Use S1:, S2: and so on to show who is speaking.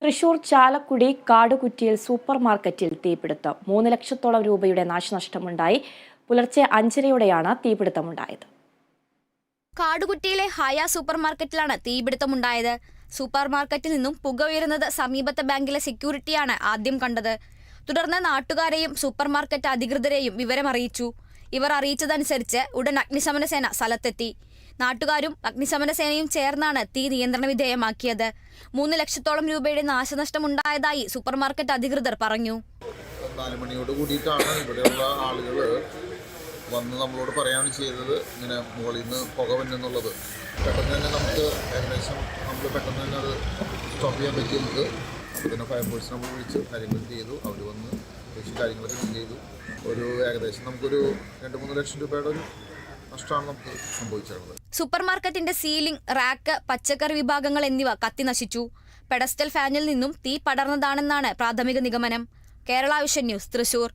S1: Thrissur Chalakudy കാടുകുറ്റിയിൽ super മാർക്കറ്റിൽ തീപിടുത്തം 3 ലക്ഷത്തോളം രൂപയുടെ നാശനഷ്ടമുണ്ടായി. പുലർച്ചെ 5:30യോടെയാണ് തീപിടുത്തമുണ്ടായത്.
S2: കാടുകുറ്റിയിലെ ഹയ സൂപ്പർ മാർക്കറ്റിലാണ് തീപിടുത്തമുണ്ടായത്. സൂപ്പർ മാർക്കറ്റിൽ നിന്നും പുക ഉയരുന്നത് സമീപത്തെ ബാങ്കിലെ സെക്യൂരിറ്റിയാണ് ആദ്യം കണ്ടത്. തുടർന്ന് നാട്ടുകാരെയും സൂപ്പർ മാർക്കറ്റ് അധികൃതരെയും വിവരമറിയിച്ചു. ഇവർ അറിയിച്ചതനുസരിച്ച് ഉടൻ അഗ്നിശമന സേന സ്ഥലത്തെത്തി. നാട്ടുകാരും അഗ്നിശമന സേനയും ചേർന്നാണ് തീ നിയന്ത്രണ വിധേയമാക്കിയത്. 3 ലക്ഷത്തോളം രൂപയുടെ നാശനഷ്ടമുണ്ടായതായി സൂപ്പർ മാർക്കറ്റ് അധികൃതർ പറഞ്ഞു.
S3: 4 മണിയോട് കൂടിയിട്ടാണ് ഇവിടെയുള്ള ആളുകൾ വന്ന് നമ്മളോട് പറയുകയാണ് ചെയ്തത്, ഇങ്ങനെ മുകളിൽ നിന്ന് പുക വന്നെന്നുള്ളത്. പെട്ടെന്ന് തന്നെ നമുക്ക് ഏകദേശം പെട്ടെന്ന് തന്നെ അത് സ്റ്റോപ്പ് ചെയ്യാൻ പറ്റിയത്. അപ്പോൾ തന്നെ ഫയർഫോഴ്സ് നമ്മൾ വിളിച്ച് കാര്യങ്ങൾ ചെയ്തു. അവർ വന്ന് കാര്യങ്ങളൊക്കെ ചെയ്തു. ഏകദേശം നമുക്കൊരു 2-3 ലക്ഷം രൂപയുടെ ഒരു നഷ്ടമാണ് നമുക്ക് സംഭവിച്ചത്.
S2: സൂപ്പർ മാർക്കറ്റിന്റെ സീലിംഗ്, റാക്ക്, പച്ചക്കറി വിഭാഗങ്ങൾ എന്നിവ കത്തി നശിച്ചു. പെഡസ്റ്റൽ ഫാനിൽ നിന്നും തീ പടർന്നതാണെന്നാണ് പ്രാഥമിക നിഗമനം. Kerala vision news, Thrissur.